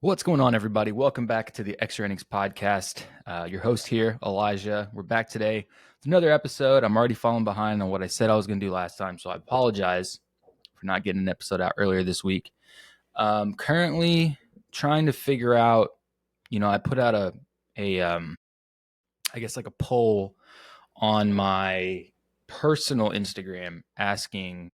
What's going on, everybody? Welcome back to the Extra Innings Podcast. Your host here, Elijah. We're back today with another episode. I'm already falling behind on what I said I was going to do last time, so I apologize for not getting an episode out earlier this week. Currently trying to figure out, I put out a poll on my personal Instagram asking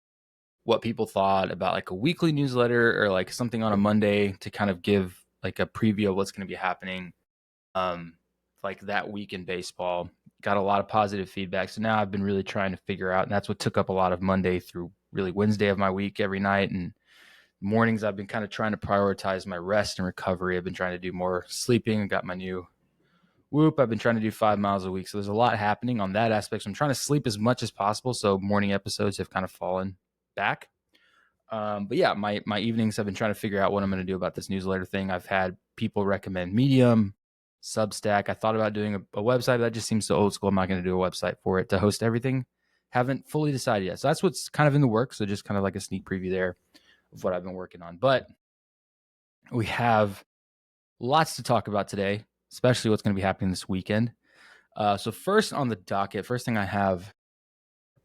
what people thought about like a weekly newsletter or like something on a Monday to kind of give like a preview of what's going to be happening like that week in baseball. Got a lot of positive feedback. So now I've been really trying to figure out, and that's what took up a lot of Monday through really Wednesday of my week every night. And mornings I've been kind of trying to prioritize my rest and recovery. I've been trying to do more sleeping. I got my new Whoop. I've been trying to do 5 miles a week. So there's a lot happening on that aspect. So I'm trying to sleep as much as possible. So morning episodes have kind of fallen back. But yeah, my evenings I've been trying to figure out what I'm going to do about this newsletter thing. I've had people recommend Medium, Substack. I thought about doing a website, but that just seems so old school. I'm not going to do a website for it to host everything. Haven't fully decided yet. So that's what's kind of in the works. So just kind of like a sneak preview there of what I've been working on. But we have lots to talk about today, especially what's going to be happening this weekend. So first on the docket, first thing I have,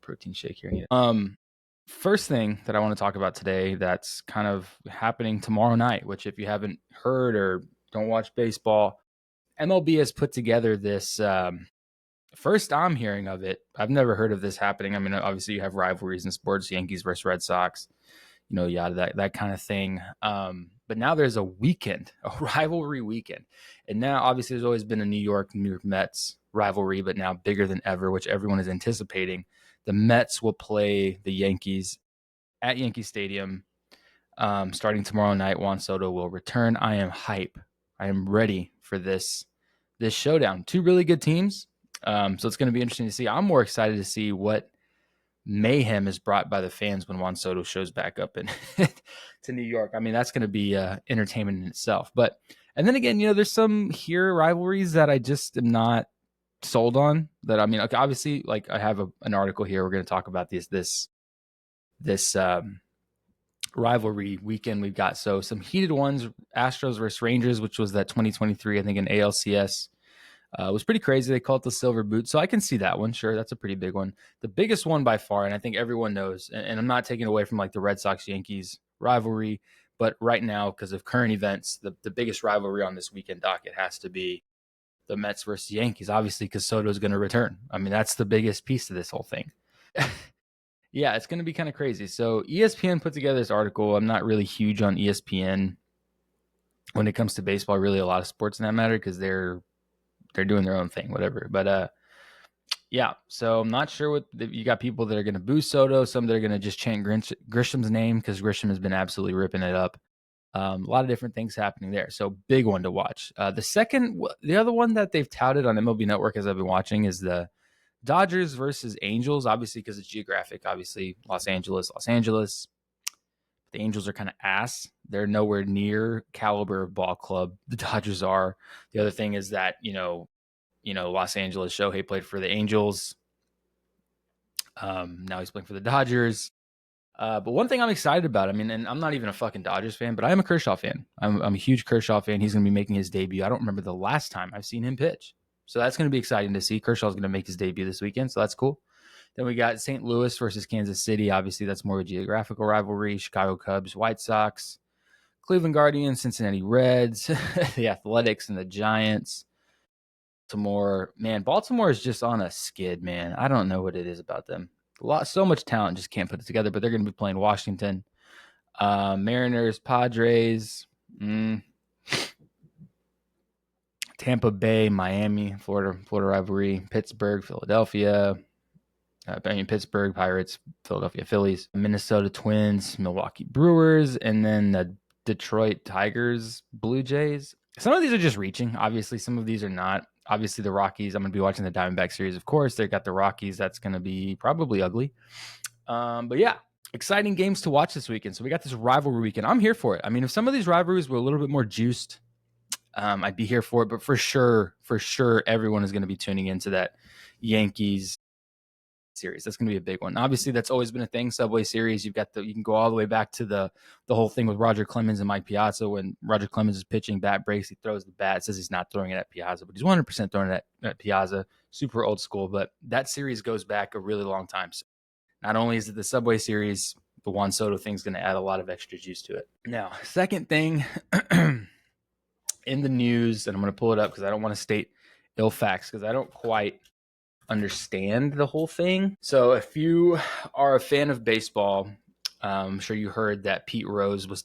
protein shake here. First thing that I want to talk about today that's kind of happening tomorrow night, which if you haven't heard or don't watch baseball, MLB has put together this, first I'm hearing of it. I've never heard of this happening. I mean, obviously you have rivalries in sports, Yankees versus Red Sox, yada, that kind of thing. But now there's a weekend, a rivalry weekend. And now obviously there's always been a New York Mets rivalry, but now bigger than ever, which everyone is anticipating. The Mets will play the Yankees at Yankee Stadium starting tomorrow night. Juan Soto will return. I am hype. I am ready for this showdown. Two really good teams. So it's going to be interesting to see. I'm more excited to see what mayhem is brought by the fans when Juan Soto shows back up in to New York. I mean, that's going to be entertainment in itself. And then again, there's some here rivalries that I just am not sold on. That I mean, okay, obviously, like I have an article here. We're going to talk about this rivalry weekend we've got. So some heated ones: Astros versus Rangers, which was that 2023, I think, in ALCS. Was pretty crazy. They call it the silver boot. So I can see that one. Sure, that's a pretty big one. The biggest one by far, and I think everyone knows, and I'm not taking away from like the Red Sox-Yankees rivalry, but right now, because of current events, the biggest rivalry on this weekend docket has to be the Mets versus Yankees, obviously, because Soto's going to return. I mean, that's the biggest piece of this whole thing. Yeah, it's going to be kind of crazy. So ESPN put together this article. I'm not really huge on ESPN when it comes to baseball, really a lot of sports in that matter, because they're doing their own thing, whatever. But yeah, so I'm not sure what you got. People that are going to boo Soto, some that are going to just chant Grisham's name because Grisham has been absolutely ripping it up. A lot of different things happening there. So big one to watch. The other one that they've touted on MLB Network as I've been watching is the Dodgers versus Angels, obviously because it's geographic. Obviously, Los Angeles. The Angels are kind of ass. They're nowhere near caliber of ball club the Dodgers are. The other thing is that, Los Angeles, Shohei played for the Angels. Now he's playing for the Dodgers. But one thing I'm excited about, I mean, and I'm not even a fucking Dodgers fan, but I am a Kershaw fan. I'm a huge Kershaw fan. He's going to be making his debut. I don't remember the last time I've seen him pitch. So that's going to be exciting to see. Kershaw's going to make his debut this weekend, so that's cool. Then we got St. Louis versus Kansas City. Obviously, that's more of a geographical rivalry. Chicago Cubs, White Sox, Cleveland Guardians, Cincinnati Reds, the Athletics, and the Giants. Baltimore is just on a skid, man. I don't know what it is about them. So much talent, just can't put it together. But they're going to be playing Washington, Mariners, Padres, Tampa Bay, Miami, Florida rivalry, Pittsburgh, Philadelphia. Pittsburgh Pirates, Philadelphia Phillies, Minnesota Twins, Milwaukee Brewers, and then the Detroit Tigers, Blue Jays. Some of these are just reaching. Obviously, some of these are not. Obviously, the Rockies. I'm going to be watching the Diamondback series, of course. They got the Rockies. That's going to be probably ugly. But yeah, exciting games to watch this weekend. So we got this rivalry weekend. I'm here for it. I mean, if some of these rivalries were a little bit more juiced, I'd be here for it. But for sure, everyone is going to be tuning into that Yankees Series. That's going to be a big one. Obviously, that's always been a thing. Subway Series. You can go all the way back to the whole thing with Roger Clemens and Mike Piazza. When Roger Clemens is pitching, bat breaks, he throws the bat. Says he's not throwing it at Piazza, but he's 100% throwing it at Piazza. Super old school, but that series goes back a really long time. So not only is it the Subway Series, the Juan Soto thing's going to add a lot of extra juice to it. Now, second thing in the news, and I'm going to pull it up because I don't want to state ill facts because I don't quite understand the whole thing. So if you are a fan of baseball, I'm sure you heard that Pete Rose was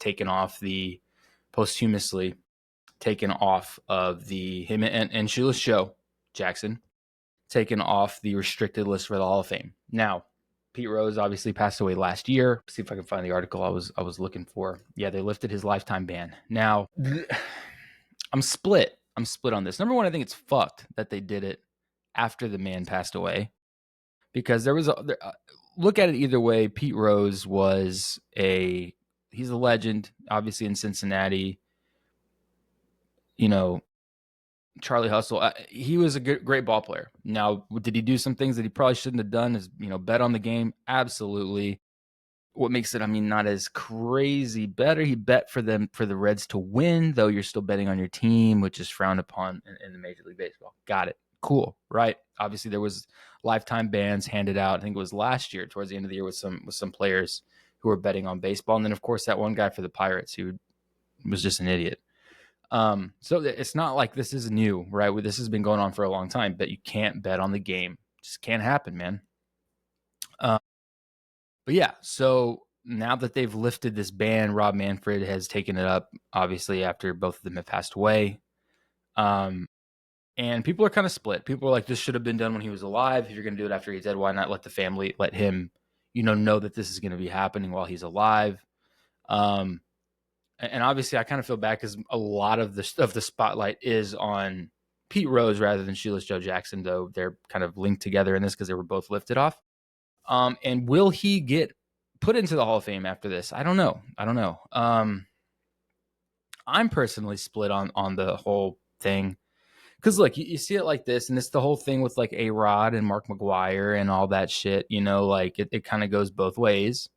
posthumously taken off of him and Shoeless Joe Jackson, taken off the restricted list for the Hall of Fame. Now, Pete Rose obviously passed away last year. See if I can find the article I was looking for. Yeah, they lifted his lifetime ban. Now, I'm split on this. Number one, I think it's fucked that they did it after the man passed away, because look at it either way. Pete Rose he's a legend, obviously, in Cincinnati. Charlie Hustle, he was a great ball player. Now, did he do some things that he probably shouldn't have done? Is bet on the game? Absolutely. What makes it, not as crazy better? He bet for the Reds to win, though you're still betting on your team, which is frowned upon in the Major League Baseball. Got it. Cool, right? Obviously, there was lifetime bans handed out. I think it was last year, towards the end of the year, with some players who were betting on baseball, and then of course that one guy for the Pirates who was just an idiot. So it's not like this is new, right? This has been going on for a long time, but you can't bet on the game. Just can't happen, man. But yeah, so now that they've lifted this ban, Rob Manfred has taken it up, obviously, after both of them have passed away. And people are kind of split. People are like, this should have been done when he was alive. If you're going to do it after he's dead, why not let the family, let him, know that this is going to be happening while he's alive? And obviously, I kind of feel bad because a lot of the spotlight is on Pete Rose rather than Shoeless Joe Jackson, though they're kind of linked together in this because they were both lifted off. And will he get put into the Hall of Fame after this? I don't know. I'm personally split on the whole thing. Because look, you see it like this, and it's the whole thing with like A-Rod and Mark McGwire and all that shit. Like it kind of goes both ways.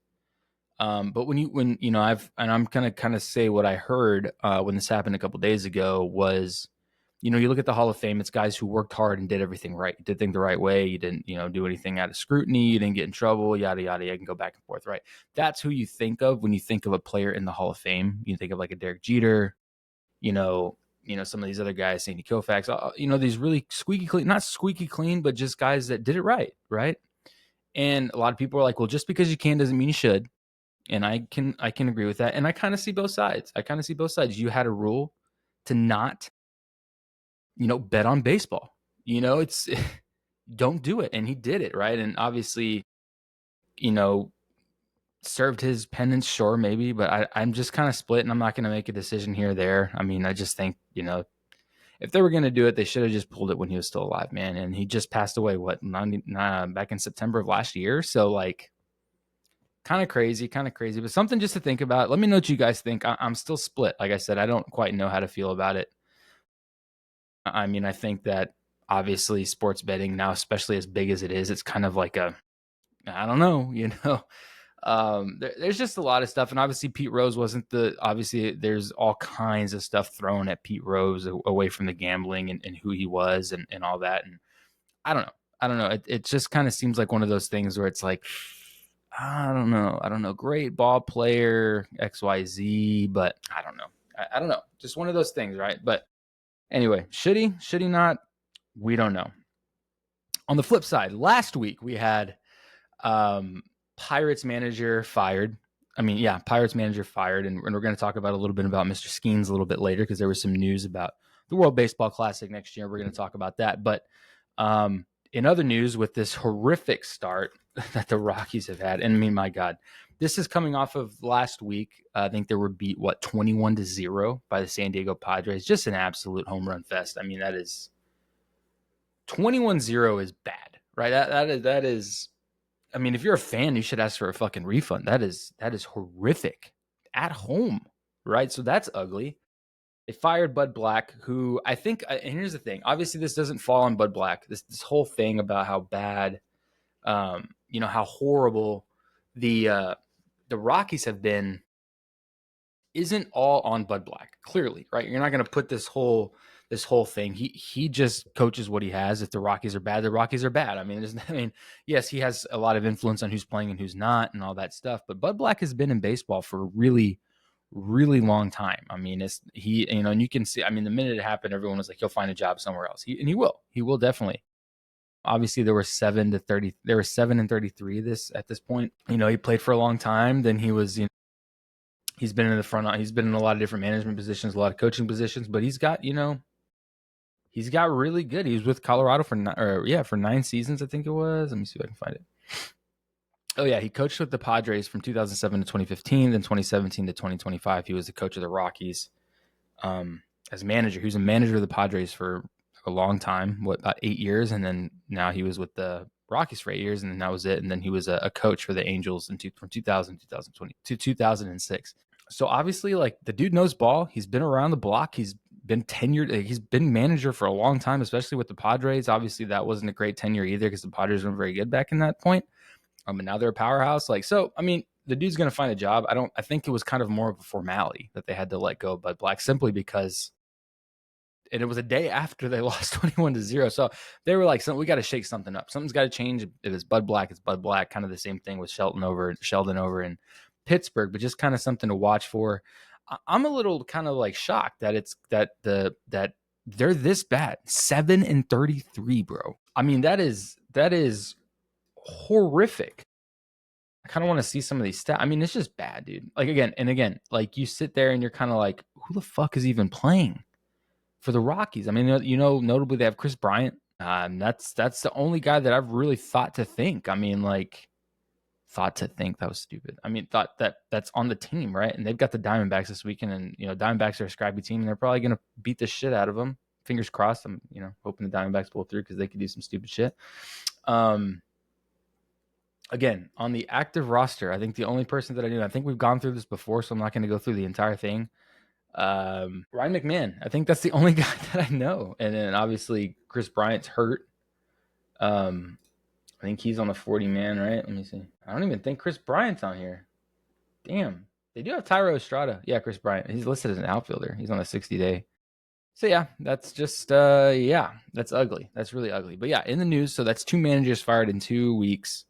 But I'm gonna kind of say what I heard when this happened a couple days ago was, you look at the Hall of Fame, it's guys who worked hard and did everything right, did things the right way. You didn't, do anything out of scrutiny. You didn't get in trouble, yada, yada. You can go back and forth, right? That's who you think of when you think of a player in the Hall of Fame. You think of like a Derek Jeter, some of these other guys, Sandy Koufax, these really squeaky clean, not squeaky clean, but just guys that did it right, right? And a lot of people are like, well, just because you can doesn't mean you should. And I can agree with that. And I kind of see both sides. You had a rule to not, bet on baseball. It's don't do it. And he did it, right? And obviously, served his penance, sure, maybe, but I'm just kind of split, and I'm not going to make a decision here or there. I just think, if they were going to do it, they should have just pulled it when he was still alive, man. And he just passed away, back in September of last year. So, like, kind of crazy, but something just to think about. Let me know what you guys think. I'm still split. Like I said, I don't quite know how to feel about it. I think that obviously sports betting now, especially as big as it is, it's kind of like I don't know, there's just a lot of stuff. And obviously Pete Rose obviously there's all kinds of stuff thrown at Pete Rose away from the gambling and who he was and all that. And I don't know. It just kind of seems like one of those things where it's like, I don't know. Great ball player, XYZ, but I don't know. I don't know. Just one of those things, right? But anyway, should he not? We don't know. On the flip side, last week we had Pirates manager fired. Pirates manager fired, and we're going to talk about a little bit about Mr. Skeens a little bit later because there was some news about the World Baseball Classic next year. We're going to talk about that. But in other news, with this horrific start that the Rockies have had, and my God, this is coming off of last week. I think they were beat 21-0 by the San Diego Padres. Just an absolute home run fest. That is 21-0 is bad, right? That is. If you're a fan, you should ask for a fucking refund. That is horrific at home, right? So that's ugly. They fired Bud Black, who I think, and here's the thing. Obviously, this doesn't fall on Bud Black. This whole thing about how bad You know how horrible the Rockies have been isn't all on Bud Black. Clearly, right? You're not going to put this whole thing. He just coaches what he has. If the Rockies are bad, the Rockies are bad. I mean, yes, he has a lot of influence on who's playing and who's not, and all that stuff. But Bud Black has been in baseball for a really, really long time. I mean, and you can see. I mean, the minute it happened, everyone was like, "He'll find a job somewhere else." He will. He will definitely. Obviously, there were 7 to 30. There were 7 and 33 at this point. You know, he played for a long time. Then he was, he's been in the front. He's been in a lot of different management positions, a lot of coaching positions. But he's got, he's got really good. He was with Colorado for 9 seasons, I think it was. Let me see if I can find it. Oh yeah, he coached with the Padres from 2007 to 2015, then 2017 to 2025. He was the coach of the Rockies as manager. He was a manager of the Padres for a long time, about 8 years, and then now he was with the Rockies for 8 years, and then that was it. And then he was a coach for the Angels from 2000 2020 to 2006. So obviously, like, the dude knows ball. He's been around the block. He's been tenured. He's been manager for a long time, especially with the Padres. Obviously, that wasn't a great tenure either because the Padres weren't very good back in that point. And now they're a powerhouse. Like, so, I mean, the dude's going to find a job. I think it was kind of more of a formality that they had to let go of Bud Black simply because, and it was a day after they lost 21-0. So they were like, we got to shake something up. Something's got to change. If it's Bud Black, it's Bud Black. Kind of the same thing with Sheldon over in Pittsburgh, but just kind of something to watch for. I'm a little kind of like shocked that that they're this bad. 7 and 33, bro. I mean, that is horrific. I kind of want to see some of these stats. I mean, it's just bad, dude. Like, again, like, you sit there and you're kind of like, who the fuck is even playing for the Rockies? I mean, notably they have Chris Bryant. That's the only guy that I've really thought to think. I mean, like, thought to think, that was stupid. I mean, thought that's on the team, right? And they've got the Diamondbacks this weekend, and Diamondbacks are a scrappy team, and they're probably gonna beat the shit out of them. Fingers crossed. I'm hoping the Diamondbacks pull through because they could do some stupid shit. Again, on the active roster, I think the only person that I think we've gone through this before, so I'm not going to go through the entire thing. Ryan McMahon. I think that's the only guy that I know. And then obviously Chris Bryant's hurt. I think he's on the 40-man, right? Let me see. I don't even think Chris Bryant's on here. Damn. They do have Tyro Estrada. Yeah, Chris Bryant. He's listed as an outfielder. He's on a 60-day. So yeah, that's just that's ugly. That's really ugly. But yeah, in the news, so that's 2 managers fired in 2 weeks.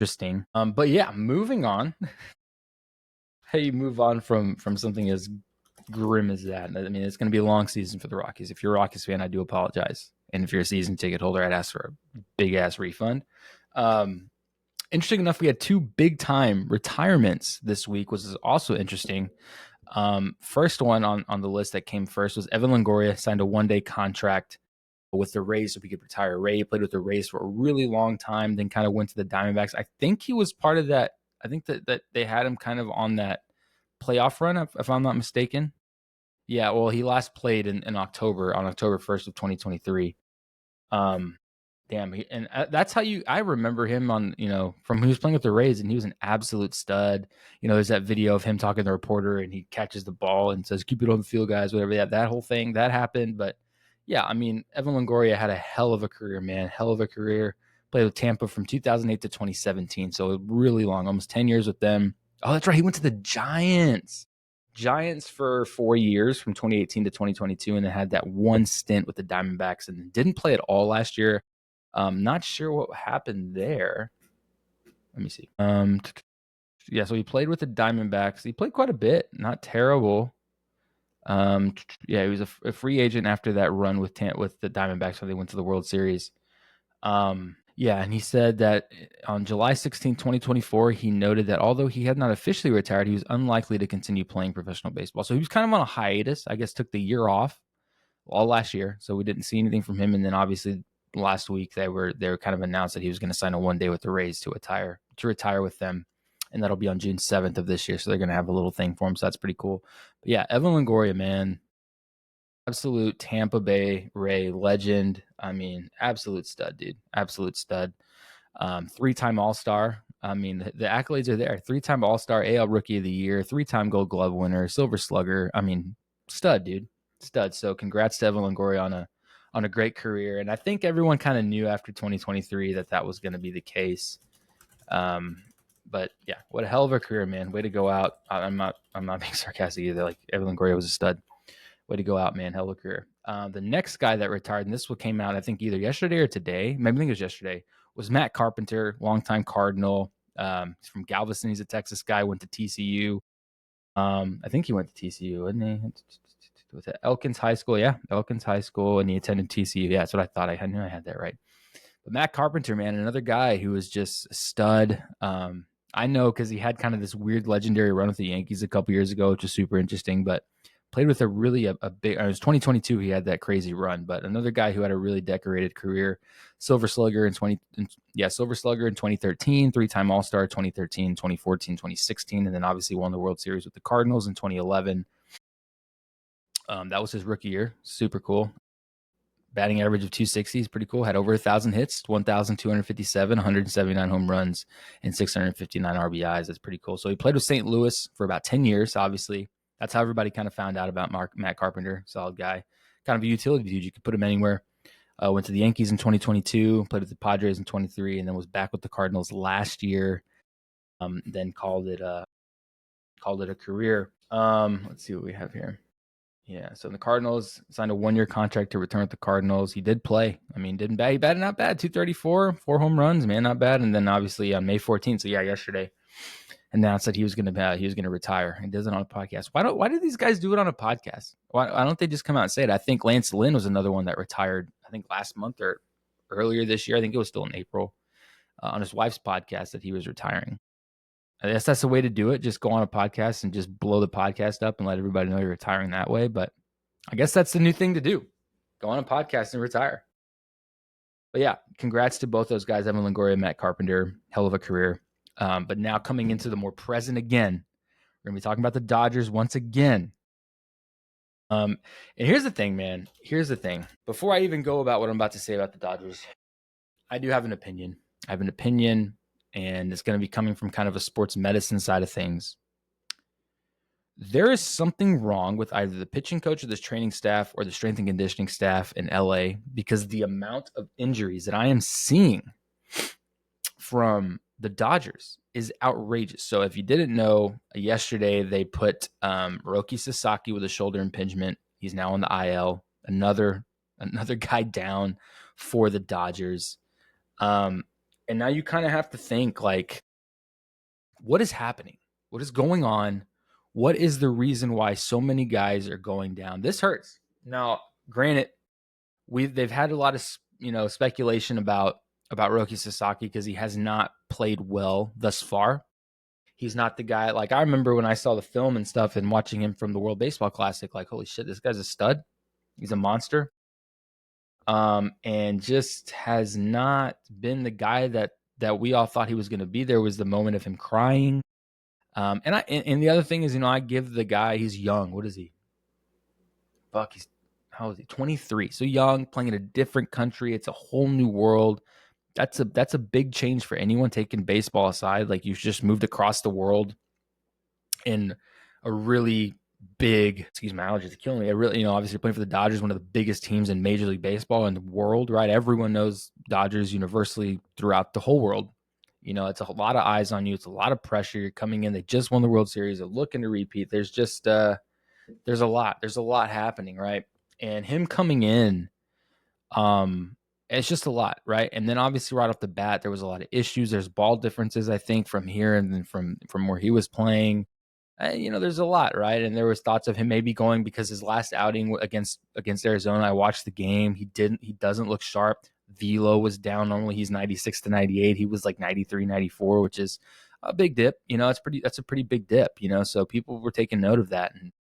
Interesting. But yeah, moving on. How you move on from something as grim as that? I mean, it's going to be a long season for the Rockies. If you're a Rockies fan, I do apologize. And if you're a season ticket holder, I'd ask for a big ass refund. Interesting enough, we had 2 big time retirements this week, which is also interesting. First one on the list that came first was Evan Longoria signed a 1-day contract with the Rays so he could retire. Ray played with the Rays for a really long time, then kind of went to the Diamondbacks. I think he was part of that. I think that they had him kind of on that playoff run, if I'm not mistaken. Yeah, well, he last played in October, on October 1st of 2023. That's how I remember him on, from he was playing with the Rays, and he was an absolute stud. There's that video of him talking to the reporter, and he catches the ball and says, "Keep it on the field, guys," whatever. That whole thing, that happened. But yeah, I mean, Evan Longoria had a hell of a career, man. Hell of a career. Played with Tampa from 2008 to 2017. So really long, almost 10 years with them. Oh, that's right. He went to the Giants. Giants for 4 years from 2018 to 2022, and then had that one stint with the Diamondbacks and didn't play at all last year. Not sure what happened there. Let me see. Yeah, so he played with the Diamondbacks. He played quite a bit. Not terrible. Yeah, he was a free agent after that run with the Diamondbacks when they went to the World Series. Yeah, and he said that on July 16, 2024, he noted that although he had not officially retired, he was unlikely to continue playing professional baseball. So he was kind of on a hiatus. I guess took the year off all last year, so we didn't see anything from him. And then obviously last week they were kind of announced that he was going to sign a 1-day with the Rays to retire with them, and that'll be on June 7th of this year. So they're going to have a little thing for him. So that's pretty cool. But yeah, Evan Longoria, man, absolute Tampa Bay Ray legend. I mean, absolute stud, dude. Absolute stud. 3-time All-Star. I mean, the accolades are there. 3-time All-Star, AL Rookie of the Year, 3-time Gold Glove winner, Silver Slugger. I mean, stud, dude. Stud. So congrats to Evan Longoria on a great career. And I think everyone kind of knew after 2023 that that was going to be the case. But yeah, what a hell of a career, man. Way to go out. I'm not being sarcastic either. Like, Evan Longoria was a stud. Way to go out, man. Hell of a career. The next guy that retired, and this one came out, I think, either yesterday or today. Maybe I think it was yesterday, was Matt Carpenter, longtime Cardinal. He's from Galveston. He's a Texas guy, went to TCU. I think he went to TCU, didn't he? Was it Elkins High School? Yeah, Elkins High School, and he attended TCU. Yeah, that's what I thought. I knew I had that right. But Matt Carpenter, man, another guy who was just a stud. I know because he had kind of this weird legendary run with the Yankees a couple years ago, which is super interesting, but played with a really a big, it was 2022, he had that crazy run, but another guy who had a really decorated career. Silver Slugger in 2013, three-time All-Star 2013, 2014, 2016, and then obviously won the World Series with the Cardinals in 2011. That was his rookie year. Super cool. Batting average of 260 is pretty cool. Had over 1,000 hits, 1,257, 179 home runs, and 659 RBIs. That's pretty cool. So he played with St. Louis for about 10 years, obviously. That's how everybody kind of found out about Matt Carpenter. Solid guy. Kind of a utility dude. You could put him anywhere. Went to the Yankees in 2022, played with the Padres in 23, and then was back with the Cardinals last year. Then called it a career. Let's see what we have here. Yeah, so the Cardinals signed a 1-year contract to return with the Cardinals. He did play. I mean, didn't bad. He batted not bad. 234, 4 home runs, man, not bad. And then obviously on May 14th, so yeah, yesterday, announced that he was going to retire. He does it on a podcast. Why do these guys do it on a podcast? Why don't they just come out and say it? I think Lance Lynn was another one that retired. I think last month or earlier this year. I think it was still in April on his wife's podcast that he was retiring. I guess that's the way to do it. Just go on a podcast and just blow the podcast up and let everybody know you're retiring that way. But I guess that's the new thing to do. Go on a podcast and retire. But yeah, congrats to both those guys, Evan Longoria and Matt Carpenter. Hell of a career. But now coming into the more present again, we're going to be talking about the Dodgers once again. And here's the thing, man. Here's the thing. Before I even go about what I'm about to say about the Dodgers, I do have an opinion. I have an opinion, and it's going to be coming from kind of a sports medicine side of things. There is something wrong with either the pitching coach or the training staff or the strength and conditioning staff in LA, because the amount of injuries that I am seeing from the Dodgers is outrageous. So if you didn't know, yesterday they put Roki Sasaki with a shoulder impingement. He's now on the IL. Another guy down for the Dodgers. And now you kind of have to think, like, what is happening? What is going on? What is the reason why so many guys are going down? This hurts. Now, granted, they've had a lot of speculation about Roki Sasaki because he has not played well thus far. He's not the guy. Like, I remember when I saw the film and stuff and watching him from the World Baseball Classic, like, holy shit, this guy's a stud. He's a monster. And just has not been the guy that we all thought he was going to be. There was the moment of him crying. And the other thing is, I give the guy, he's young. What is he? Fuck, how is he? 23. So young, playing in a different country. It's a whole new world. That's a big change for anyone, taking baseball aside. Like, you've just moved across the world in a really big, excuse my allergies, it's killing me. I really, obviously playing for the Dodgers, one of the biggest teams in Major League Baseball in the world, right? Everyone knows Dodgers universally throughout the whole world. It's a lot of eyes on you. It's a lot of pressure. You're coming in. They just won the World Series. They're looking to repeat. There's just, there's a lot happening, right? And him coming in, it's just a lot, right? And then obviously right off the bat, there was a lot of issues. There's ball differences, I think, from here and then from where he was playing. There's a lot, right? And there was thoughts of him maybe going, because his last outing against Arizona, I watched the game. He doesn't look sharp. Velo was down. Normally he's 96 to 98. He was like 93, 94, which is a big dip. That's a pretty big dip, so people were taking note of that. And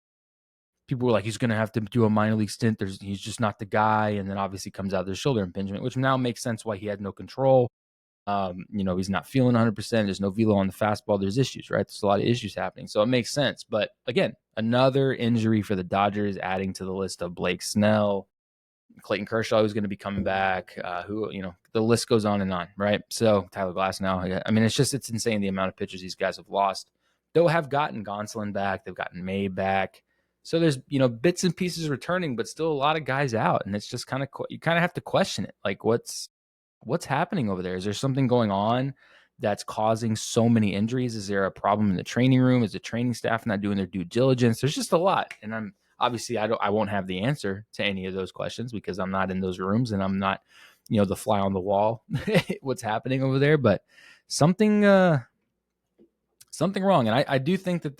people were like, he's going to have to do a minor league stint. He's just not the guy. And then obviously comes out there's shoulder impingement, which now makes sense why he had no control. He's not feeling 100%. There's no velo on the fastball. There's issues, right? There's a lot of issues happening. So it makes sense. But again, another injury for the Dodgers, adding to the list of Blake Snell, Clayton Kershaw, who's going to be coming back, the list goes on and on, right? So Tyler Glasnow, I mean, it's insane the amount of pitchers these guys have lost. They'll have gotten Gonsolin back. They've gotten May back. So there's, bits and pieces returning, but still a lot of guys out, and it's just kind of you kind of have to question it. Like what's happening over there? Is there something going on that's causing so many injuries? Is there a problem in the training room? Is the training staff not doing their due diligence? There's just a lot, and I won't have the answer to any of those questions because I'm not in those rooms and I'm not, the fly on the wall. What's happening over there? But something something wrong. And I do think that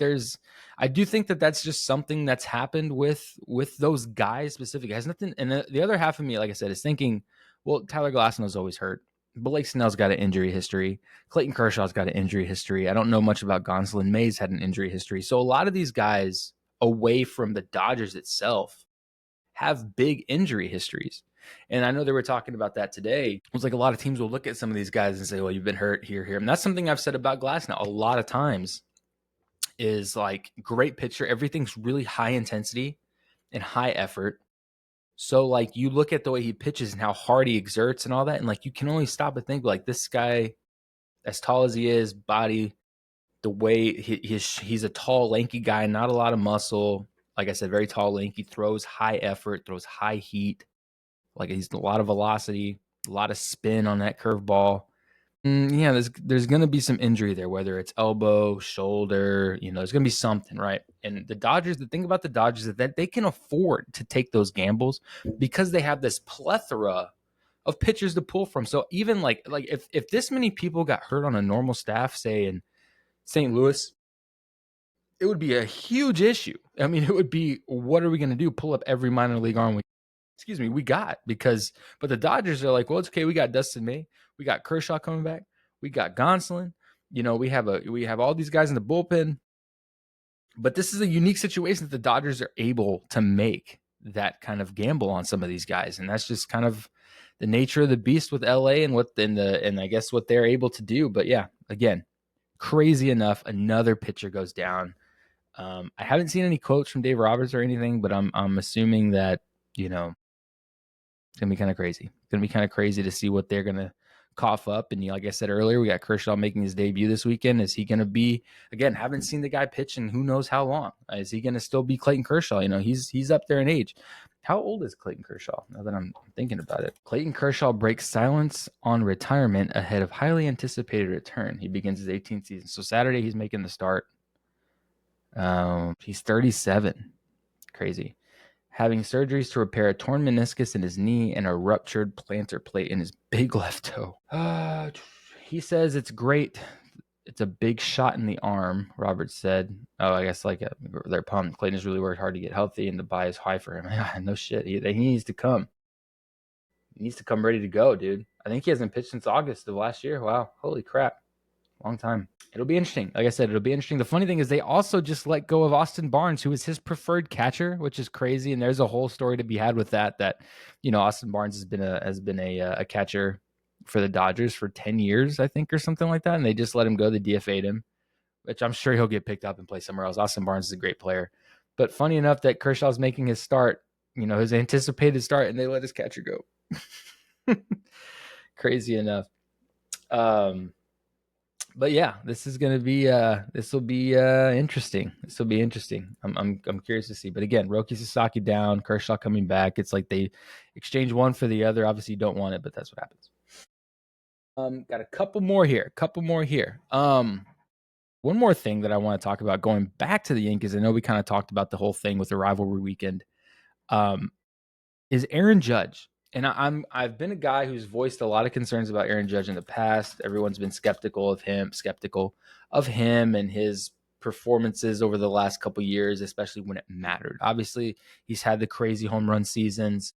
that's just something that's happened with those guys specifically. It has nothing. And the other half of me, like I said, is thinking, well, Tyler Glasnow's always hurt. Blake Snell's got an injury history. Clayton Kershaw's got an injury history. I don't know much about Gonsolin. Mays had an injury history. So a lot of these guys away from the Dodgers itself have big injury histories. And I know they were talking about that today. It was like a lot of teams will look at some of these guys and say, well, you've been hurt here. And that's something I've said about Glasnow a lot of times is like great pitcher. Everything's really high intensity and high effort. So like you look at the way he pitches and how hard he exerts and all that. And like you can only stop and think like this guy, as tall as he is, body, the way he's a tall, lanky guy, not a lot of muscle. Like I said, very tall, lanky, throws high effort, throws high heat. Like he's a lot of velocity, a lot of spin on that curveball. Yeah, there's going to be some injury there, whether it's elbow, shoulder, there's going to be something, right? And the thing about the Dodgers is that they can afford to take those gambles because they have this plethora of pitchers to pull from. So even like if this many people got hurt on a normal staff, say in St. Louis, it would be a huge issue. I mean, it would be, what are we going to do? Pull up every minor league arm we got, but the Dodgers are like, well, it's okay. We got Dustin May. We got Kershaw coming back. We got Gonsolin. We have all these guys in the bullpen, but this is a unique situation that the Dodgers are able to make that kind of gamble on some of these guys. And that's just kind of the nature of the beast with LA and I guess what they're able to do. But yeah, again, crazy enough, another pitcher goes down. I haven't seen any quotes from Dave Roberts or anything, but I'm assuming that, it's going to be kind of crazy. It's going to be kind of crazy to see what they're going to cough up. And like I said earlier, we got Kershaw making his debut this weekend. Is he going to be, again, haven't seen the guy pitch in who knows how long. Is he going to still be Clayton Kershaw? He's up there in age. How old is Clayton Kershaw? Now that I'm thinking about it. Clayton Kershaw breaks silence on retirement ahead of highly anticipated return. He begins his 18th season. So Saturday, he's making the start. He's 37. Crazy. Having surgeries to repair a torn meniscus in his knee and a ruptured plantar plate in his big left toe. He says it's great. It's a big shot in the arm, Roberts said. Oh, I guess they're pumped. Clayton has really worked hard to get healthy, and the buy is high for him. No shit. He needs to come. He needs to come ready to go, dude. I think he hasn't pitched since August of last year. Wow. Holy crap. Long time. It'll be interesting. Like I said, it'll be interesting. The funny thing is they also just let go of Austin Barnes, who is his preferred catcher, which is crazy. And there's a whole story to be had with that, Austin Barnes has been a catcher for the Dodgers for 10 years, I think, or something like that. And they just let him go. They DFA'd him, which I'm sure he'll get picked up and play somewhere else. Austin Barnes is a great player. But funny enough that Kershaw's making his start, his anticipated start, and they let his catcher go. Crazy enough. But yeah, this will be interesting. This will be interesting. I'm curious to see. But again, Roki Sasaki down, Kershaw coming back. It's like they exchange one for the other. Obviously, you don't want it, but that's what happens. Got a couple more here. One more thing that I want to talk about going back to the Yankees. I know we kind of talked about the whole thing with the rivalry weekend. Is Aaron Judge. And I've been a guy who's voiced a lot of concerns about Aaron Judge in the past. Everyone's been skeptical of him and his performances over the last couple of years, especially when it mattered. Obviously, he's had the crazy home run seasons.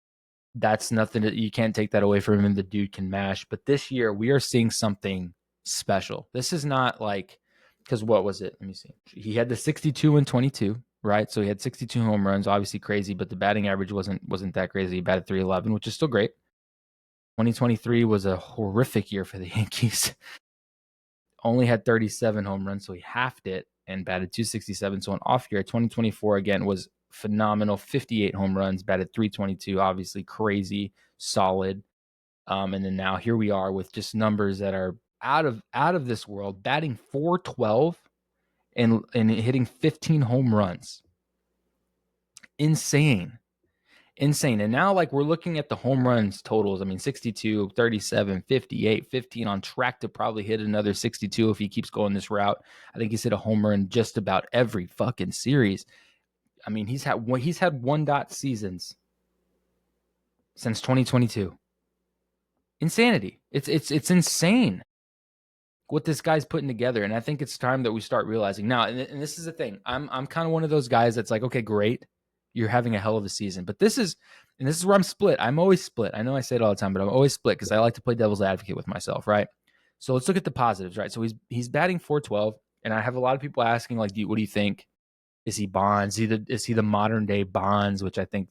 That's nothing that you can't take that away from him. The dude can mash. But this year, we are seeing something special. This is not like, because what was it? Let me see. He had the 62 and 22. Right, so he had 62 home runs, obviously crazy, but the batting average wasn't that crazy. He batted 311, which is still great. 2023 was a horrific year for the Yankees. Only had 37 home runs, so he halved it and batted 267. So an off year. 2024 again was phenomenal. 58 home runs, batted 322. Obviously crazy, solid. And then now here we are with just numbers that are out of this world. Batting 412 and hitting 15 home runs. insane. And now, like, we're looking at the home runs totals. I mean, 62, 37, 58, 15, on track to probably hit another 62 if he keeps going this route. I think he's hit a home run just about every fucking series. I mean, he's had one dot seasons since 2022. Insanity. It's insane what this guy's putting together. And I think it's time that we start realizing now. And this is the thing. I'm kind of one of those guys that's like, okay, great, you're having a hell of a season. But this is where I'm split. I'm always split. I know I say it all the time, but I'm always split because I like to play devil's advocate with myself, right? So let's look at the positives, right? So he's batting 412, and I have a lot of people asking, like, what do you think? Is he Bonds? Is he the modern day Bonds? Which I think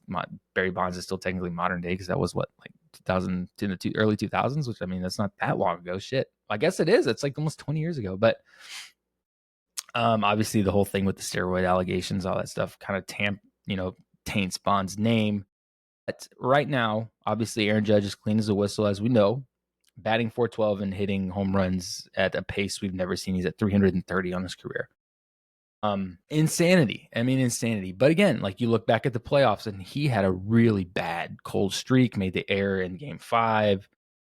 Barry Bonds is still technically modern day because that was what, like 2000 in the early 2000s. Which, I mean, that's not that long ago. Shit, I guess it is. It's like almost 20 years ago. But obviously the whole thing with the steroid allegations, all that stuff, kind of taints Bonds' name. But right now, obviously Aaron Judge is clean as a whistle, as we know, batting 412 and hitting home runs at a pace we've never seen. He's at 330 on his career. Insanity. I mean, insanity. But again, like, you look back at the playoffs and he had a really bad cold streak, made the error in game 5.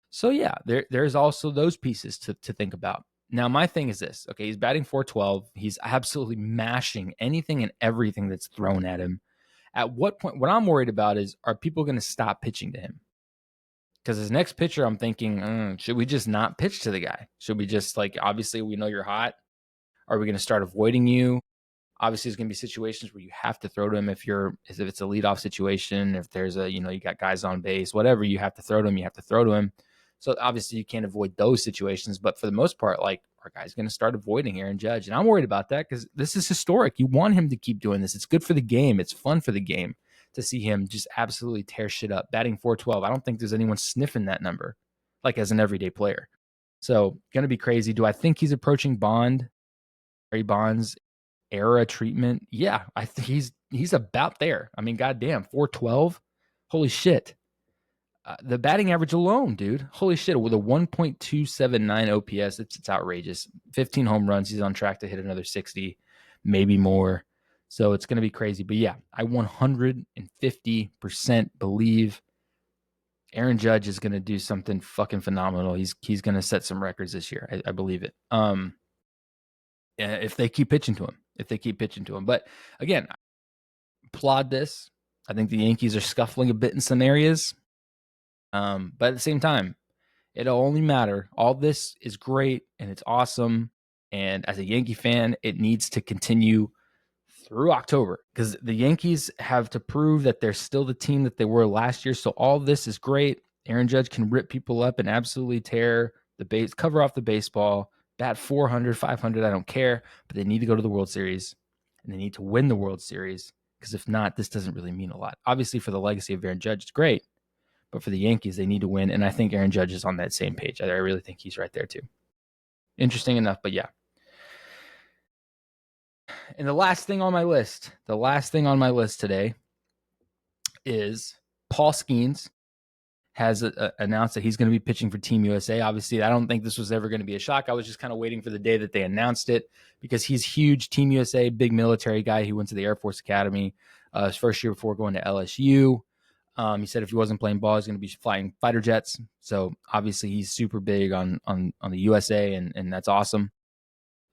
So yeah, there's also those pieces to think about. Now, my thing is this. Okay, he's batting 412. He's absolutely mashing anything and everything that's thrown at him. At what point, what I'm worried about is, are people going to stop pitching to him? Because his next pitcher, I'm thinking, should we just not pitch to the guy? Should we just, like, obviously we know you're hot. Are we going to start avoiding you? Obviously, there's going to be situations where you have to throw to him if it's a leadoff situation, if there's you got guys on base, whatever, you have to throw to him. So obviously you can't avoid those situations. But for the most part, like, our guy's going to start avoiding Aaron Judge. And I'm worried about that because this is historic. You want him to keep doing this. It's good for the game. It's fun for the game to see him just absolutely tear shit up. Batting 412. I don't think there's anyone sniffing that number, like, as an everyday player. So going to be crazy. Do I think he's approaching Barry Bonds era treatment? Yeah, I think he's about there. I mean, goddamn, 412. Holy shit. The batting average alone, dude. Holy shit. With a 1.279 OPS, it's outrageous. 15 home runs. He's on track to hit another 60, maybe more. So it's going to be crazy. But yeah, I 150% believe Aaron Judge is going to do something fucking phenomenal. He's going to set some records this year. I believe it. If they keep pitching to him. But again, applaud this. I think the Yankees are scuffling a bit in some areas. But at the same time, it'll only matter. All this is great and it's awesome. And as a Yankee fan, it needs to continue through October because the Yankees have to prove that they're still the team that they were last year. So all this is great. Aaron Judge can rip people up and absolutely tear the base, cover off the baseball, bat 400, 500. I don't care, but they need to go to the World Series and they need to win the World Series because if not, this doesn't really mean a lot. Obviously, for the legacy of Aaron Judge, it's great. But for the Yankees, they need to win. And I think Aaron Judge is on that same page. I really think he's right there too. Interesting enough, but yeah. And the last thing on my list today is Paul Skeens has announced that he's going to be pitching for Team USA. Obviously, I don't think this was ever going to be a shock. I was just kind of waiting for the day that they announced it because he's huge. Team USA, big military guy. He went to the Air Force Academy his first year before going to LSU. He said if he wasn't playing ball, he's going to be flying fighter jets. So obviously he's super big on the USA, and that's awesome.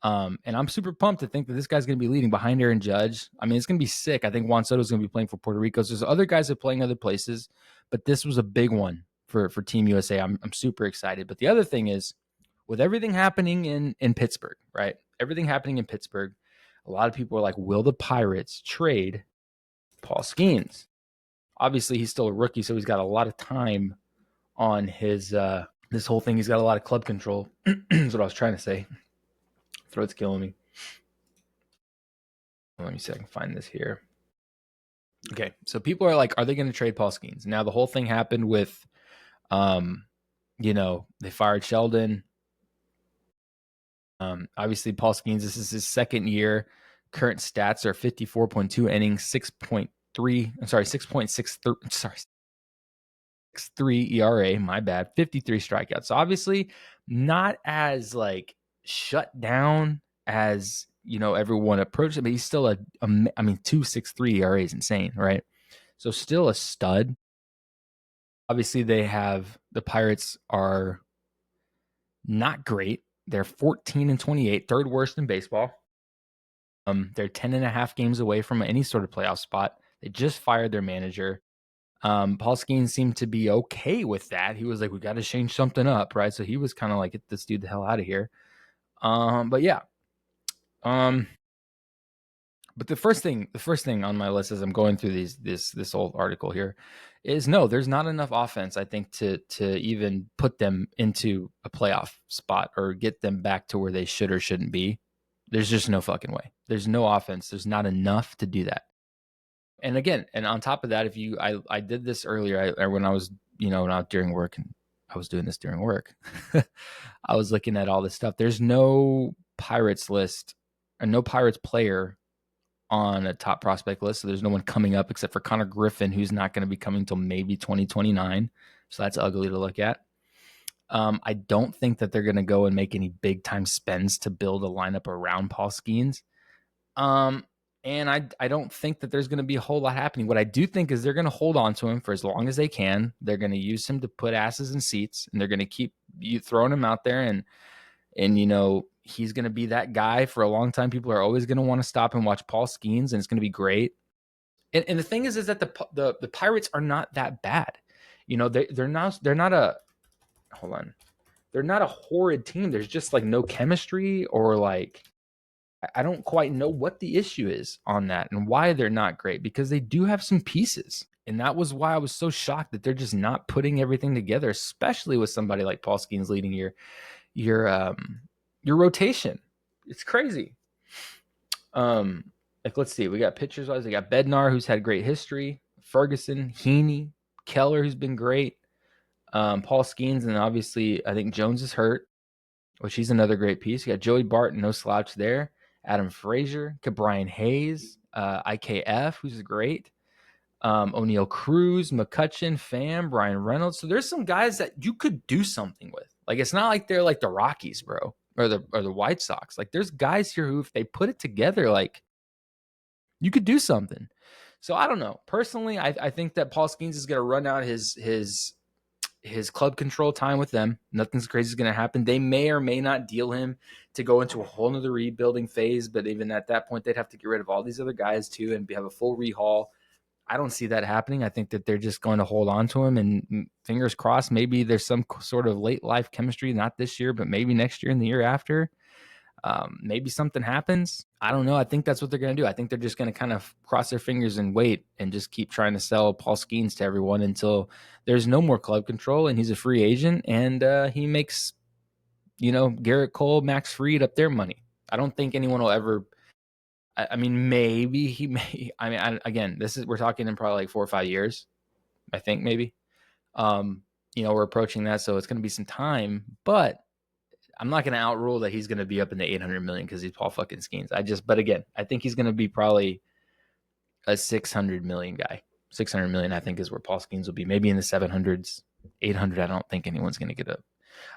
And I'm super pumped to think that this guy's going to be leading behind Aaron Judge. I mean, it's going to be sick. I think Juan Soto is going to be playing for Puerto Rico. So there's other guys that are playing other places, but this was a big one for Team USA. I'm super excited. But the other thing is, with everything happening in Pittsburgh, right? Everything happening in Pittsburgh, a lot of people are like, will the Pirates trade Paul Skeens? Obviously, he's still a rookie, so he's got a lot of time on his this whole thing. He's got a lot of club control. That's what I was trying to say. Throat's killing me. Let me see if I can find this here. Okay, so people are like, are they going to trade Paul Skeens? Now, the whole thing happened with, they fired Sheldon. Obviously, Paul Skeens, this is his second year. Current stats are 54.2 innings, 6.3 ERA, my bad, 53 strikeouts. So obviously not as like shut down as everyone approached him, but he's still 2.63 ERA is insane, right? So still a stud. Obviously, the Pirates are not great. They're 14-28, third worst in baseball. They're 10.5 games away from any sort of playoff spot. They just fired their manager. Paul Skeens seemed to be okay with that. He was like, we got to change something up, right? So he was kind of like, get this dude the hell out of here. But yeah. But the first thing on my list as I'm going through this old article here is no, there's not enough offense, I think, to even put them into a playoff spot or get them back to where they should or shouldn't be. There's just no fucking way. There's no offense. There's not enough to do that. And again, and on top of that, I did this earlier when I was, not during work, and I was doing this during work. I was looking at all this stuff. There's no Pirates list or no Pirates player on a top prospect list. So there's no one coming up except for Connor Griffin, who's not going to be coming till maybe 2029. So that's ugly to look at. I don't think that they're going to go and make any big time spends to build a lineup around Paul Skeens. And I don't think that there's going to be a whole lot happening. What I do think is they're going to hold on to him for as long as they can. They're going to use him to put asses in seats, and they're going to keep you throwing him out there. And he's going to be that guy for a long time. People are always going to want to stop and watch Paul Skeens, and it's going to be great. And the thing is that the Pirates are not that bad. They're not a hold on. They're not a horrid team. There's just like no chemistry, or like I don't quite know what the issue is on that and why they're not great, because they do have some pieces. And that was why I was so shocked that they're just not putting everything together, especially with somebody like Paul Skeens leading your rotation. It's crazy. Let's see. We got pitchers wise. We got Bednar, who's had great history. Ferguson, Heaney, Keller, who's been great. Paul Skeens, and obviously I think Jones is hurt, which he's another great piece. You got Joey Barton, no slouch there. Adam Frazier, Brian Hayes, IKF, who's great. O'Neill Cruz, McCutcheon, Pham, Brian Reynolds. So there's some guys that you could do something with. Like, it's not like they're like the Rockies, bro, or the White Sox. Like, there's guys here who, if they put it together, like, you could do something. So I don't know. Personally, I think that Paul Skeens is going to run out his club control time with them. Nothing's crazy is going to happen. They may or may not deal him to go into a whole nother rebuilding phase, but even at that point, they'd have to get rid of all these other guys too and have a full rehaul. I don't see that happening. I think that they're just going to hold on to him, and fingers crossed, maybe there's some sort of late life chemistry, not this year, but maybe next year and the year after. Maybe something happens. I don't know. I think that's what they're going to do. I think they're just going to kind of cross their fingers and wait and just keep trying to sell Paul Skeens to everyone until there's no more club control and he's a free agent, and he makes, Garrett Cole, Max Fried up their money. I don't think anyone will ever. I mean, maybe he may. I mean, again, we're talking in probably like 4 or 5 years. I think maybe. We're approaching that, so it's going to be some time, but I'm not going to outrule that he's going to be up in the 800 million because he's Paul fucking Skeens. But again, I think he's going to be probably a 600 million guy. 600 million, I think, is where Paul Skeens will be. Maybe in the 700s, 800. I don't think anyone's going to get up.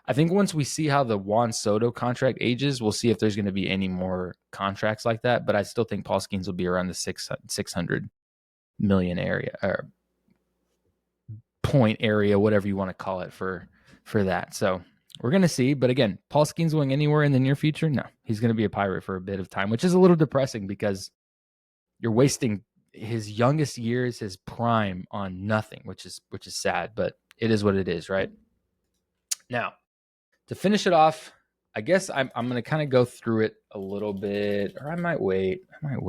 I think once we see how the Juan Soto contract ages, we'll see if there's going to be any more contracts like that. But I still think Paul Skeens will be around the 600 million area, or point area, whatever you want to call it for that. So we're going to see. But again, Paul Skeens going anywhere in the near future? No, he's going to be a Pirate for a bit of time, which is a little depressing because you're wasting his youngest years, his prime, on nothing, which is sad, but it is what it is, right? Now, to finish it off, I guess I'm going to kind of go through it a little bit, or I might wait. Let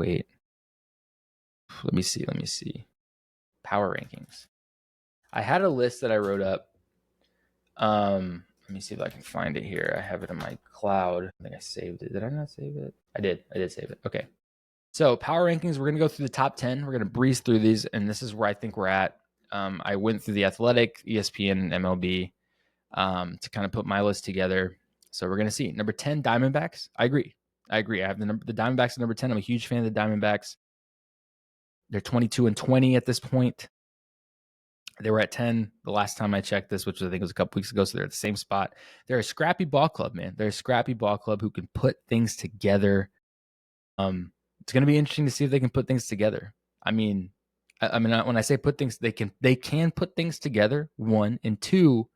me see. Power rankings. I had a list that I wrote up. Let me see if I can find it here. I have it in my cloud. I think I saved it. Did I not save it? I did save it. Okay. So power rankings, we're going to go through the top 10. We're going to breeze through these, and this is where I think we're at. I went through the Athletic, ESPN, and MLB to kind of put my list together. So we're going to see. Number 10, Diamondbacks. I agree. I have the Diamondbacks at number 10. I'm a huge fan of the Diamondbacks. They're 22-20 at this point. They were at 10 the last time I checked this, which I think was a couple weeks ago. So they're at the same spot. They're a scrappy ball club, man. They're a scrappy ball club who can put things together. It's going to be interesting to see if they can put things together. I mean, when I say put things, they can put things together. One and two,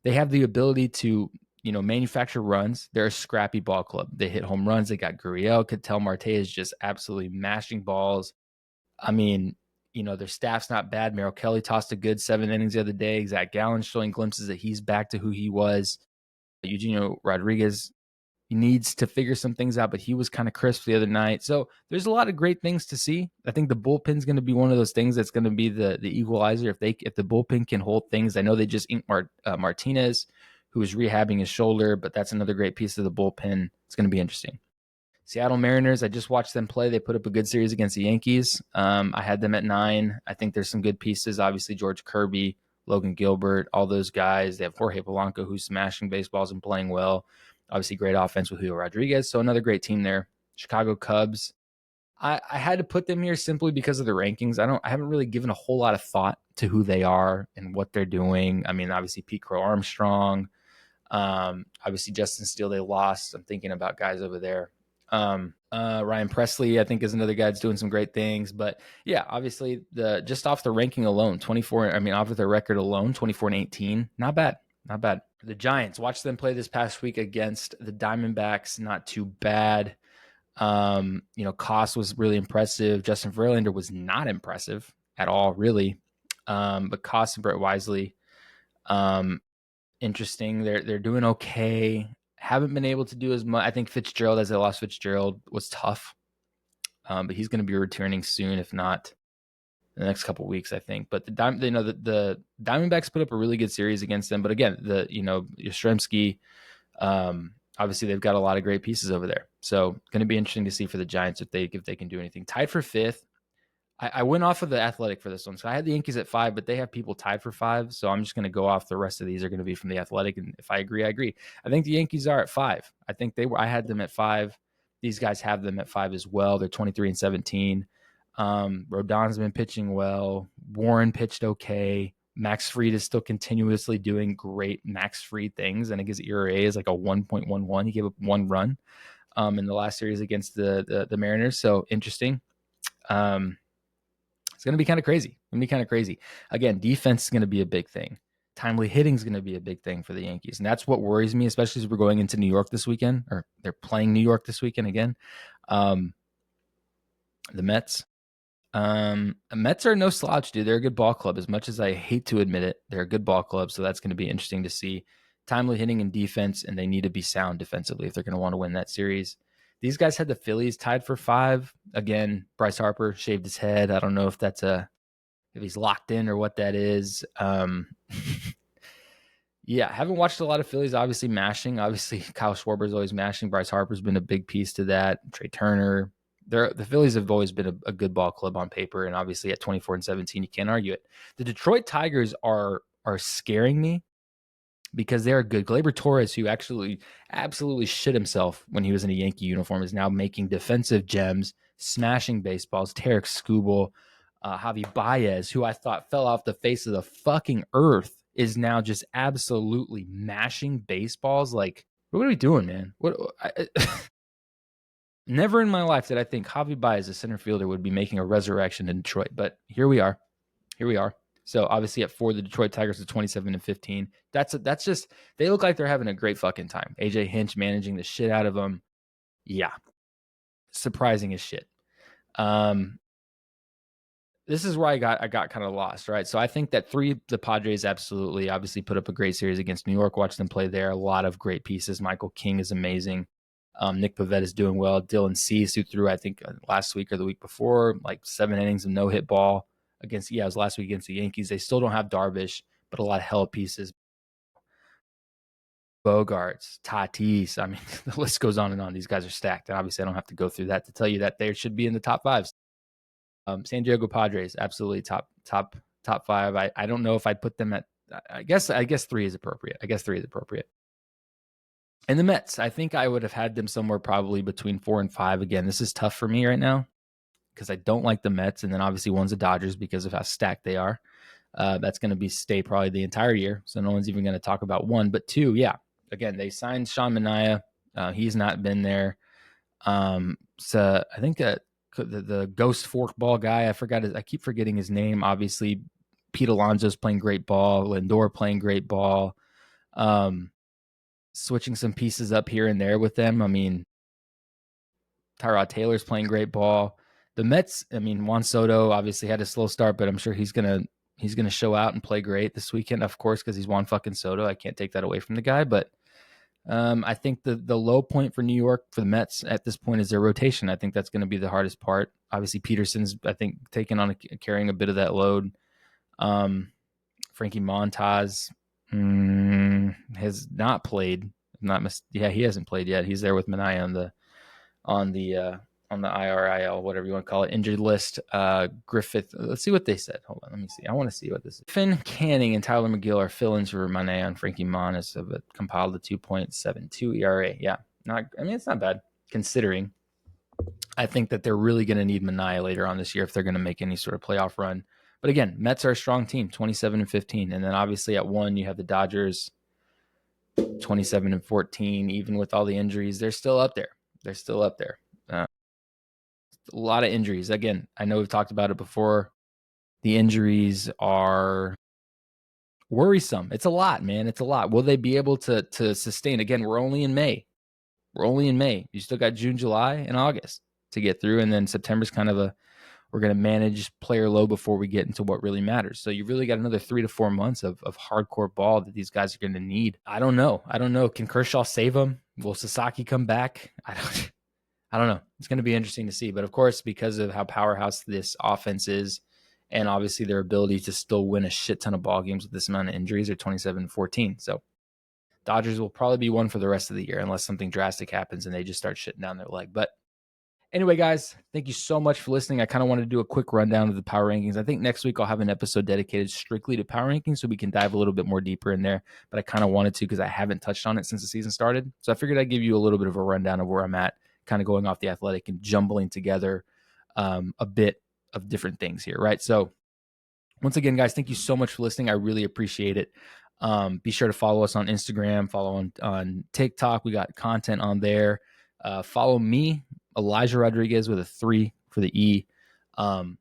they have the ability to manufacture runs. They're a scrappy ball club. They hit home runs. They got Gurriel. Ketel Marte is just absolutely mashing balls. I mean, their staff's not bad. Merrill Kelly tossed a good 7 innings the other day. Zach Gallen showing glimpses that he's back to who he was. Eugenio Rodriguez needs to figure some things out, but he was kind of crisp the other night. So there's a lot of great things to see. I think the bullpen's going to be one of those things that's going to be the equalizer. If the bullpen can hold things, I know they just inked Martinez, who is rehabbing his shoulder, but that's another great piece of the bullpen. It's going to be interesting. Seattle Mariners, I just watched them play. They put up a good series against the Yankees. I had them at 9. I think there's some good pieces. Obviously, George Kirby, Logan Gilbert, all those guys. They have Jorge Polanco, who's smashing baseballs and playing well. Obviously, great offense with Julio Rodriguez. So another great team there. Chicago Cubs. I had to put them here simply because of the rankings. I haven't really given a whole lot of thought to who they are and what they're doing. I mean, obviously Pete Crow Armstrong. Obviously Justin Steele, they lost. I'm thinking about guys over there. Ryan Presley, I think, is another guy that's doing some great things. But yeah, obviously just off the ranking alone, 24. I mean, off of their record alone, 24-18, not bad. Not bad. The Giants, watched them play this past week against the Diamondbacks. Not too bad. Koss was really impressive. Justin Verlander was not impressive at all, really. But Koss and Brett Wisely, interesting. They're doing okay. Haven't been able to do as much. I think Fitzgerald, as they lost Fitzgerald, was tough. But he's going to be returning soon, if not in the next couple of weeks, I think. But the Diamondbacks put up a really good series against them. But again, Yastrzemski, obviously they've got a lot of great pieces over there. So going to be interesting to see for the Giants if they can do anything. Tied for 5th. I went off of the Athletic for this one. So I had the Yankees at 5, but they have people tied for 5. So I'm just going to go off. The rest of these are going to be from the Athletic. And if I agree, I agree. I think the Yankees are at 5. I think I had them at 5. These guys have them at 5 as well. They're 23-17. Rodon's been pitching well. Warren pitched okay. Max Fried is still continuously doing great Max Fried things. And I guess ERA is like a 1.11. He gave up 1 run in the last series against the Mariners. So interesting. It's going to be kind of crazy. Again, defense is going to be a big thing. Timely hitting is going to be a big thing for the Yankees. And that's what worries me, especially as we're going into New York this weekend, or they're playing New York this weekend again. The Mets. Mets are no slouch, dude. They're a good ball club. As much as I hate to admit it, they're a good ball club. So that's going to be interesting to see. Timely hitting and defense, and they need to be sound defensively if they're going to want to win that series. These guys had the Phillies tied for 5. Again, Bryce Harper shaved his head. I don't know if that's if he's locked in or what that is. Yeah, haven't watched a lot of Phillies, obviously mashing. Obviously, Kyle Schwarber's always mashing. Bryce Harper's been a big piece to that. Trey Turner. The Phillies have always been a good ball club on paper, and obviously at 24-17, you can't argue it. The Detroit Tigers are scaring me because they're good. Gleyber Torres, who absolutely shit himself when he was in a Yankee uniform, is now making defensive gems, smashing baseballs. Tarek Skubal, Javi Baez, who I thought fell off the face of the fucking earth, is now just absolutely mashing baseballs. Like, what are we doing, man? Never in my life did I think Javi Baez, a center fielder, would be making a resurrection in Detroit, but here we are. So obviously at 4, the Detroit Tigers are 27-15. That's just, they look like they're having a great fucking time. AJ Hinch managing the shit out of them. Yeah. Surprising as shit. This is where I got kind of lost, right? So I think that 3, the Padres absolutely obviously put up a great series against New York. Watch them play there. A lot of great pieces. Michael King is amazing. Nick Pivetta is doing well. Dylan Cease, who threw, I think, last week or the week before, like 7 innings of no-hit ball against, it was last week against the Yankees. They still don't have Darvish, but a lot of hell pieces. Bogarts, Tatis. I mean, the list goes on and on. These guys are stacked. And obviously, I don't have to go through that to tell you that they should be in the top 5. San Diego Padres, absolutely top 5. I don't know if I'd put them at, I guess 3 is appropriate. And the Mets, I think I would have had them somewhere probably between 4 and 5. Again, this is tough for me right now because I don't like the Mets. And then obviously one's the Dodgers because of how stacked they are. That's going to stay probably the entire year. So no one's even going to talk about 1. But 2, yeah. Again, they signed Sean Manaea. He's not been there. So I think that the ghost forkball guy, I keep forgetting his name. Obviously, Pete Alonso's playing great ball. Lindor playing great ball. Switching some pieces up here and there with them. I mean, Tyrod Taylor's playing great ball. The Mets, I mean, Juan Soto obviously had a slow start, but I'm sure he's gonna show out and play great this weekend, of course, because he's Juan fucking Soto. I can't take that away from the guy, but I think the low point for New York for the Mets at this point is their rotation. I think that's going to be the hardest part. Obviously, Peterson's I think taking on carrying a bit of that load. Frankie Montas has not played. He hasn't played yet. He's there with Manaea on the IRIL, whatever you want to call it, injured list. Griffith. Let's see what they said. Hold on, let me see. I want to see what this is. Finn Canning and Tyler McGill are fill-ins for Manaea and Frankie Montas have compiled a 2.72 ERA. Yeah, it's not bad considering. I think that they're really going to need Manaea later on this year if they're going to make any sort of playoff run. But again, Mets are a strong team, 27-15. And then obviously at 1, you have the Dodgers, 27-14. Even with all the injuries, they're still up there. A lot of injuries. Again, I know we've talked about it before. The injuries are worrisome. It's a lot, man. It's a lot. Will they be able to sustain? Again, we're only in May. You still got June, July, and August to get through. And then September's kind of we're going to manage player low before we get into what really matters. So you really got another 3 to 4 months of hardcore ball that these guys are going to need. I don't know. Can Kershaw save them? Will Sasaki come back? I don't know. It's going to be interesting to see. But of course, because of how powerhouse this offense is, and obviously their ability to still win a shit ton of ball games with this amount of injuries, are 27-14. So Dodgers will probably be one for the rest of the year unless something drastic happens and they just start shitting down their leg. But anyway, guys, thank you so much for listening. I kind of wanted to do a quick rundown of the power rankings. I think next week I'll have an episode dedicated strictly to power rankings so we can dive a little bit more deeper in there. But I kind of wanted to because I haven't touched on it since the season started. So I figured I'd give you a little bit of a rundown of where I'm at, kind of going off the Athletic and jumbling together a bit of different things here, right? So once again, guys, thank you so much for listening. I really appreciate it. Be sure to follow us on Instagram, follow on TikTok. We got content on there. Follow me, Elijah Rodriguez with a 3 for the E. On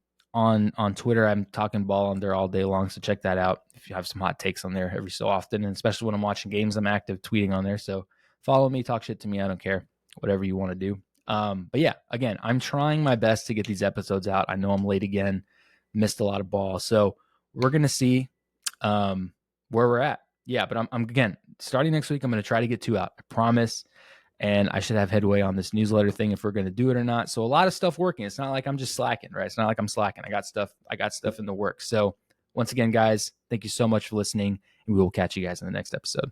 Twitter, I'm talking ball on there all day long, so check that out. If you have some hot takes on there every so often, and especially when I'm watching games, I'm active tweeting on there. So follow me, talk shit to me. I don't care, whatever you want to do. But yeah, again, I'm trying my best to get these episodes out. I know I'm late again, missed a lot of ball, so we're gonna see where we're at. Yeah, but I'm again starting next week. I'm gonna try to get 2 out. I promise. And I should have headway on this newsletter thing if we're going to do it or not. So a lot of stuff working. It's not like I'm just slacking, right? It's not like I'm slacking. I got stuff in the works. So once again, guys, thank you so much for listening, and we will catch you guys in the next episode.